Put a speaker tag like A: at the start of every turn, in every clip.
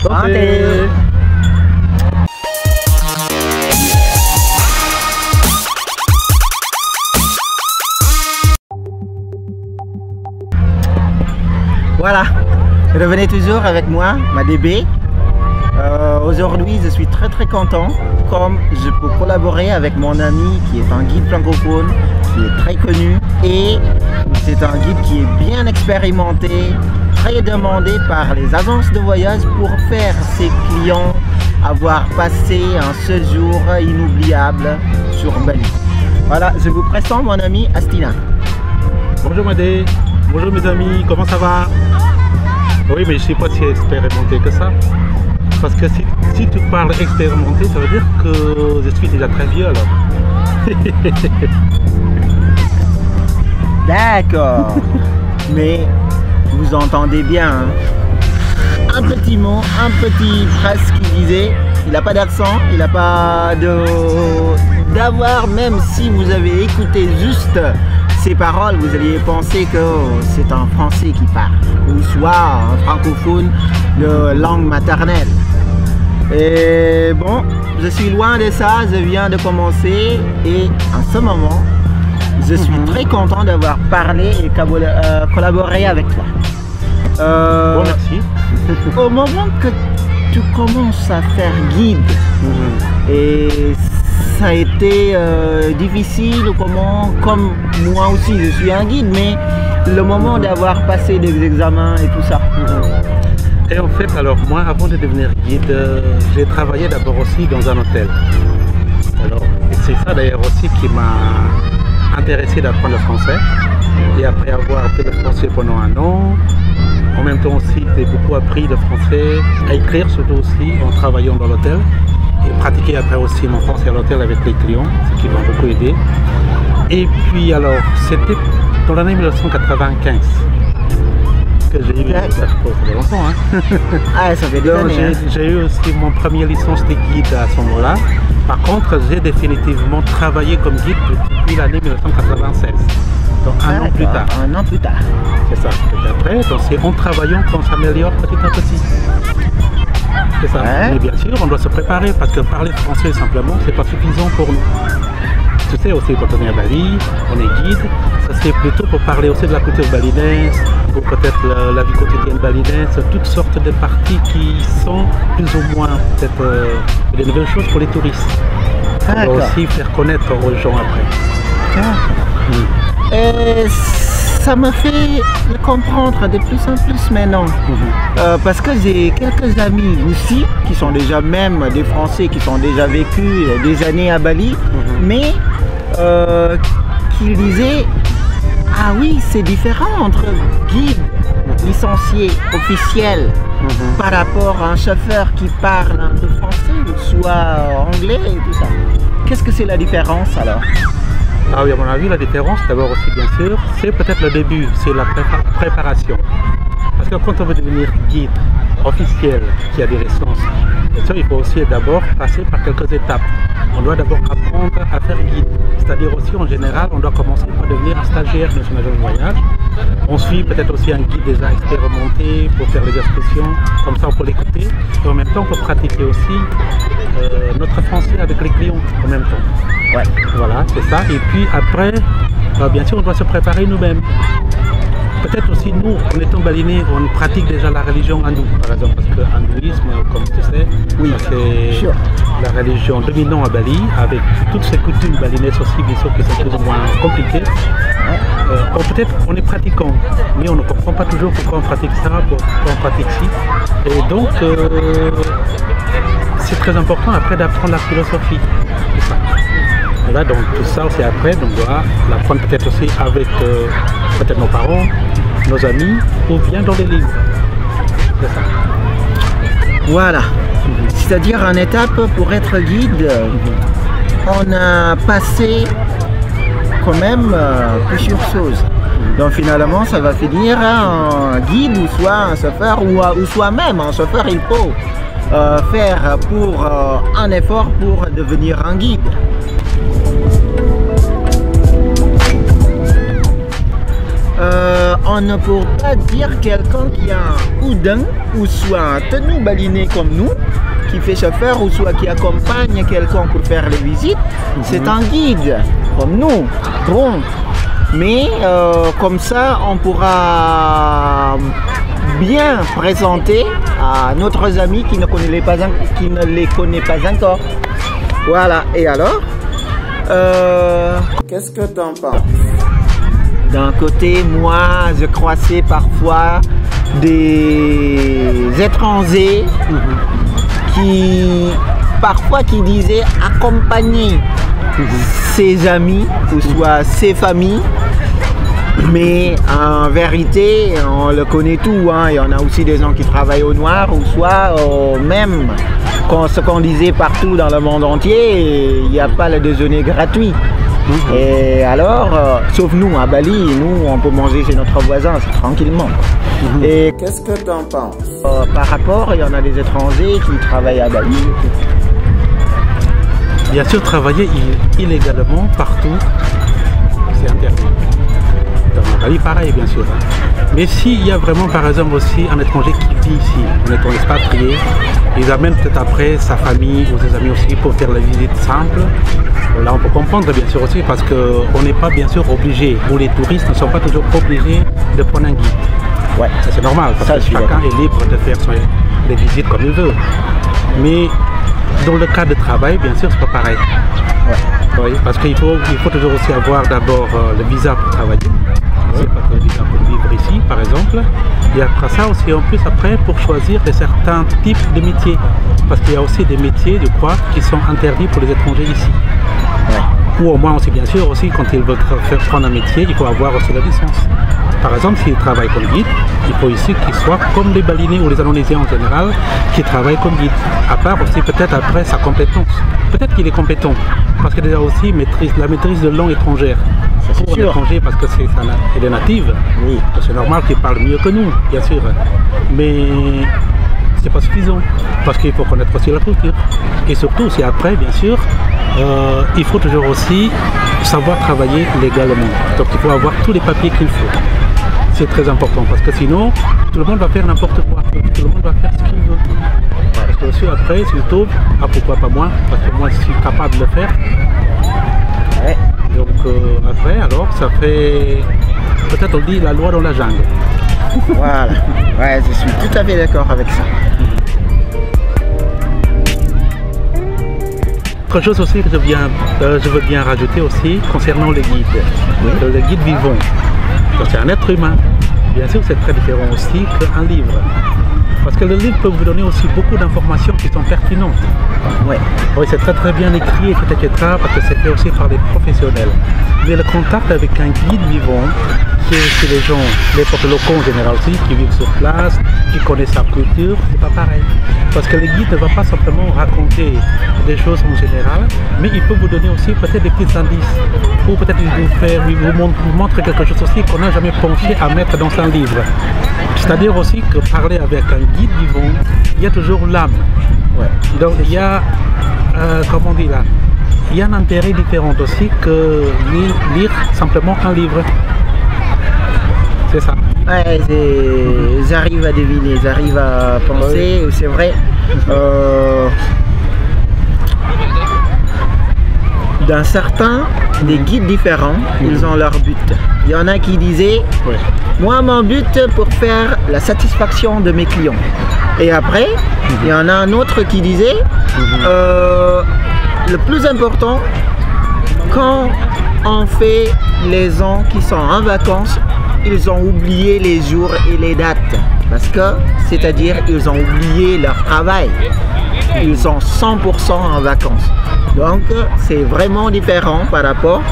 A: Santé. Voilà, revenez toujours avec moi, ma DB. Aujourd'hui, je suis très content comme je peux collaborer avec mon ami qui est un guide francophone, qui est très connu et c'est un guide qui est bien expérimenté, très demandé par les agences de voyage pour faire ses clients avoir passé un séjour inoubliable sur Bali. Voilà, je vous présente mon ami Astina.
B: Bonjour Madé, bonjour mes amis, comment ça va? Oui, mais je ne suis pas si expérimenté que ça. Parce que si tu parles expérimenté, ça veut dire que je suis déjà très vieux alors.
A: D'accord. Mais vous entendez bien, hein? Un petit mot, un petit phrase qui disait, il n'a pas d'accent, il n'a pas d'avoir, même si vous avez écouté juste ces paroles, vous alliez penser que c'est un français qui parle, ou soit un francophone de langue maternelle. Et bon, je suis loin de ça, je viens de commencer et en ce moment, je suis très content d'avoir parlé et collaboré avec toi.
B: Bon, merci.
A: Au moment que tu commences à faire guide, et ça a été difficile, comme moi aussi je suis un guide, mais le moment d'avoir passé des examens et tout ça.
B: Et en fait, alors moi, avant de devenir guide, j'ai travaillé d'abord aussi dans un hôtel. Alors, c'est ça d'ailleurs aussi qui m'a intéressé d'apprendre le français. Et après avoir appris le français pendant un an, en même temps aussi, j'ai beaucoup appris le français, à écrire surtout aussi en travaillant dans l'hôtel. Et pratiquer après aussi mon français à l'hôtel avec les clients, ce qui m'a beaucoup aidé. Et puis alors, c'était dans l'année 1995. J'ai eu, ça fait longtemps, hein.
A: Ah, ça fait 2 années.
B: J'ai eu aussi mon premier licence de guide à ce moment-là. Par contre, j'ai définitivement travaillé comme guide depuis l'année 1996. Donc un an plus tard.
A: Un an plus tard.
B: C'est ça. Et après, c'est en travaillant qu'on s'améliore petit à petit. C'est ça. Ouais. Mais bien sûr, on doit se préparer parce que parler français simplement, c'est pas suffisant pour nous. Tu sais aussi, quand on est à Bali, on est guide, ça c'est plutôt pour parler aussi de la culture balinaise, ou peut-être la vie quotidienne balinaise, toutes sortes de parties qui sont plus ou moins peut-être des nouvelles choses pour les touristes. On doit aussi faire connaître aux gens après.
A: Et ça me fait comprendre de plus en plus maintenant, parce que j'ai quelques amis aussi qui sont déjà même des Français qui sont déjà vécus des années à Bali, mais qui disaient ah oui, c'est différent entre guide licencié officiel par rapport à un chauffeur qui parle un peu français, soit anglais et tout ça. Qu'est-ce que c'est la différence alors?
B: Ah oui, à mon avis, la différence, d'abord aussi bien sûr, c'est peut-être le début, c'est la préparation. Parce que quand on veut devenir guide officiel qui a des licences, bien sûr, il faut aussi d'abord passer par quelques étapes. On doit d'abord apprendre à faire guide. C'est-à-dire aussi, en général, on doit commencer par devenir un stagiaire dans une agence de voyage. On suit peut-être aussi un guide déjà expérimenté pour faire les expressions, comme ça on peut l'écouter. Et en même temps, on peut pratiquer aussi notre français avec les clients en même temps. Ouais. Voilà, c'est ça. Et puis après, bien sûr, on doit se préparer nous-mêmes. Peut-être aussi nous, en étant balinais, on pratique déjà la religion hindoue, par exemple, parce que l'hindouisme, comme tu sais, oui, c'est la religion dominante à Bali, avec toutes ces coutumes balinaises aussi, bien sûr, qui sont plus ou moins compliquées. Peut-être on est pratiquant, mais on ne comprend pas toujours pourquoi on pratique ça, pourquoi on pratique ci. Et donc, c'est très important après d'apprendre la philosophie. C'est ça. Voilà, donc tout ça c'est après, donc on doit l'apprendre peut-être aussi avec peut-être nos parents, nos amis, ou bien dans les livres. C'est ça.
A: Voilà. C'est-à-dire en étape pour être guide, on a passé quand même plusieurs choses. Donc finalement ça va finir un guide ou soit un chauffeur ou soit même un chauffeur, il faut faire pour un effort pour devenir un guide. on ne peut pas dire quelqu'un qui a un houdin ou soit un tenue baliné comme nous, qui fait chauffeur ou soit qui accompagne quelqu'un pour faire les visites. C'est un guide comme nous. Bon, mais comme ça, on pourra bien présenter à notre ami qui ne les connaît pas encore. Voilà, et alors qu'est-ce que tu en penses? D'un côté, moi, je croisais parfois des étrangers qui disaient accompagner ses amis ou soit ses familles. Mais en vérité, on le connaît tout, hein. Il y en a aussi des gens qui travaillent au noir ou soit même ce qu'on disait partout dans le monde entier, il n'y a pas le déjeuner gratuit. Et alors, sauf nous à Bali, nous on peut manger chez notre voisin tranquillement. Et qu'est-ce que tu en penses? Par rapport, il y en a des étrangers qui travaillent à Bali.
B: Bien sûr, travailler illégalement partout, c'est interdit. Dans Bali, pareil, bien sûr. Mais s'il y a vraiment, par exemple, aussi un étranger qui vit ici, on est expatrié, ils amènent peut-être après sa famille ou ses amis aussi pour faire la visite simple. Là, on peut comprendre, bien sûr, aussi, parce qu'on n'est pas, bien sûr, obligé, ou les touristes ne sont pas toujours obligés de prendre un guide.
A: Ouais,
B: ça c'est normal, parce que chacun est libre de faire les visites comme il veut. Mais dans le cas de travail, bien sûr, c'est pas pareil. Ouais. Oui, parce qu'il faut toujours aussi avoir d'abord le visa pour travailler. C'est pas le visa pour vivre ici, par exemple. Et après ça aussi, en plus, après, pour choisir certains types de métiers. Parce qu'il y a aussi des métiers, je crois, qui sont interdits pour les étrangers ici. Ouais. Ou au moins aussi, bien sûr, aussi, quand ils veulent prendre un métier, il faut avoir aussi la licence. Par exemple, s'ils travaillent comme guide, il faut ici qu'ils soient comme les Balinais ou les Indonésiens en général, qui travaillent comme guide. À part aussi peut-être après sa compétence. Peut-être qu'il est compétent, parce qu'il a aussi la maîtrise de langue étrangère. Pour l'étranger, parce que c'est des natives, oui. C'est normal qu'ils parlent mieux que nous, bien sûr. Mais c'est pas suffisant, parce qu'il faut connaître aussi la culture. Et surtout, c'est après, bien sûr, il faut toujours aussi savoir travailler légalement. Donc il faut avoir tous les papiers qu'il faut. C'est très important, parce que sinon, tout le monde va faire n'importe quoi. Tout le monde va faire ce qu'il veut. Parce que aussi après, surtout, pourquoi pas moi, parce que moi je suis capable de le faire. Ouais. Donc après, alors, ça fait, peut-être on dit la loi dans la jungle.
A: Voilà, ouais, je suis tout à fait d'accord avec ça.
B: Autre chose aussi que je veux bien rajouter aussi concernant les guides. Oui. Le guide vivant, c'est un être humain. Bien sûr, c'est très différent aussi qu'un livre. Parce que le livre peut vous donner aussi beaucoup d'informations qui sont pertinentes. Ouais. Oui, c'est très bien écrit, etc. parce que c'est fait aussi par des professionnels. Mais le contact avec un guide vivant, qui est chez les gens, les peuples locaux en général aussi, qui vivent sur place, qui connaissent sa culture, c'est pas pareil. Parce que le guide ne va pas simplement raconter des choses en général, mais il peut vous donner aussi peut-être des petits indices. Ou peut-être il vous montre quelque chose aussi qu'on n'a jamais pensé à mettre dans un livre. C'est-à-dire aussi que parler avec un guide vivant, il y a toujours l'âme. Ouais. Donc il y a, comment on dit là, il y a un intérêt différent aussi que lire simplement un livre. C'est ça.
A: Ouais, j'arrive à deviner, j'arrive à penser, oui. C'est vrai. Dans certains, des guides différents, ils ont leur but. Il y en a qui disaient, moi mon but pour faire la satisfaction de mes clients. Et après, il y en a un autre qui disait, le plus important, quand on fait les gens qui sont en vacances, ils ont oublié les jours et les dates. Parce que, c'est-à-dire, ils ont oublié leur travail. Ils sont 100% en vacances. Donc, c'est vraiment différent par rapport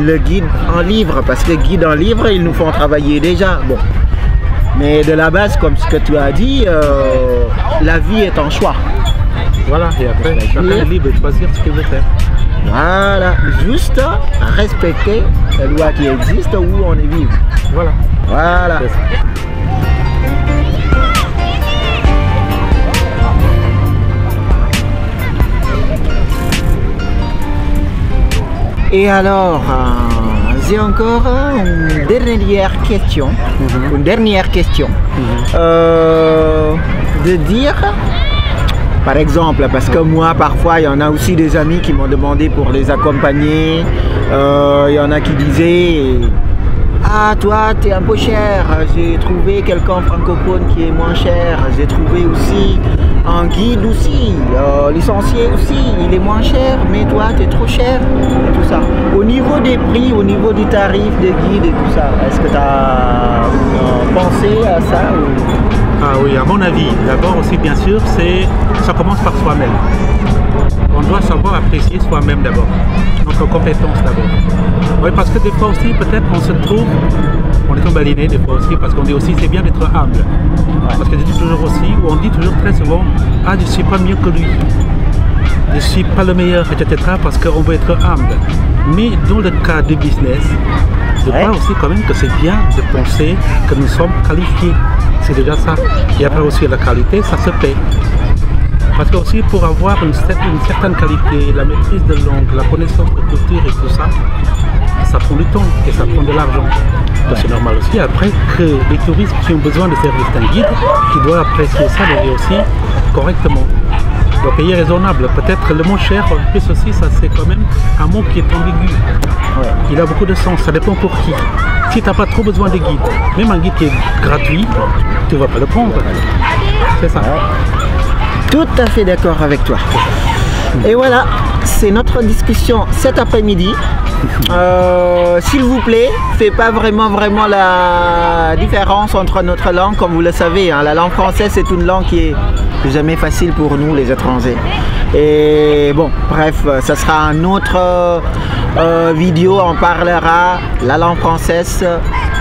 A: le guide en livre. Parce que guide en livre, ils nous font travailler déjà. Bon. Mais de la base, comme ce que tu as dit, la vie est un choix.
B: Voilà, et après, chacun est libre de choisir ce qu'il veut faire.
A: Voilà, juste respecter la loi qui existe où on est vivre.
B: Voilà.
A: Voilà. Et alors, j'ai encore une dernière question. De dire, par exemple, parce que moi, parfois, il y en a aussi des amis qui m'ont demandé pour les accompagner. Il y en a qui disaient, ah, toi, t'es un peu cher. J'ai trouvé quelqu'un francophone qui est moins cher. J'ai trouvé aussi un guide aussi, licencié aussi, il est moins cher, mais toi, t'es trop cher. Et tout ça. Au niveau des prix, au niveau du tarif des guides et tout ça, est-ce que tu as pensé à ça ou...
B: Ah oui, à mon avis, d'abord aussi, bien sûr, ça commence par soi-même. On doit savoir apprécier soi-même d'abord, notre compétence d'abord. Oui, parce que des fois aussi, peut-être, on se trouve, on est emballé des fois aussi, parce qu'on dit aussi, c'est bien d'être humble. Parce que je dis toujours aussi, ou on dit toujours très souvent, ah, je ne suis pas mieux que lui, je ne suis pas le meilleur, etc., parce qu'on veut être humble. Mais dans le cas du business, je crois aussi quand même que c'est bien de penser que nous sommes qualifiés. C'est déjà ça. Et après aussi la qualité, ça se paie. Parce que aussi pour avoir une certaine qualité, la maîtrise de langue, la connaissance de culture et tout ça, ça prend du temps et ça prend de l'argent. Donc c'est normal aussi après que les touristes qui ont besoin de services d'un guide, qui doivent apprécier ça et aussi correctement. Le payer raisonnable, peut-être le moins cher, en plus aussi, ça c'est quand même un mot qui est ambigu. Il a beaucoup de sens, ça dépend pour qui. Si tu n'as pas trop besoin de guide, même un guide qui est gratuit, tu ne vas pas le prendre. C'est ça.
A: Tout à fait d'accord avec toi. Et voilà, c'est notre discussion cet après-midi. S'il vous plaît, faites pas vraiment la différence entre notre langue, comme vous le savez. Hein, la langue française, c'est une langue qui est jamais facile pour nous, les étrangers. Et bon, bref, ça sera une autre vidéo. On parlera la langue française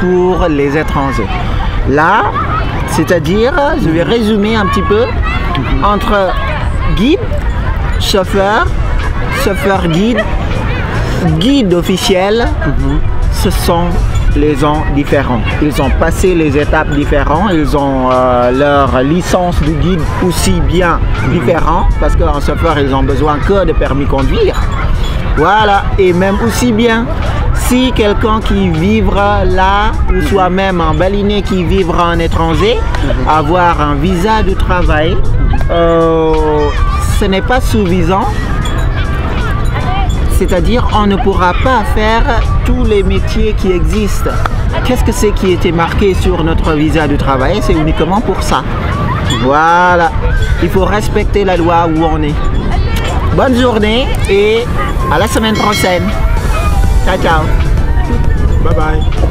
A: pour les étrangers. Là, c'est-à-dire, je vais résumer un petit peu entre guide, chauffeur, chauffeur-guide, guide officiel, ce sont les gens différents. Ils ont passé les étapes différentes, ils ont leur licence de guide aussi bien différente, parce qu'en chauffeur, ils ont besoin que de permis conduire. Voilà, et même aussi bien, si quelqu'un qui vivra là, ou soit même un baliné qui vivra en étranger, avoir un visa de travail, ce n'est pas suffisant. C'est-à-dire, on ne pourra pas faire tous les métiers qui existent. Qu'est-ce que c'est qui était marqué sur notre visa de travail? C'est uniquement pour ça. Voilà. Il faut respecter la loi où on est. Bonne journée et à la semaine prochaine. Ciao, ciao.
B: Bye bye.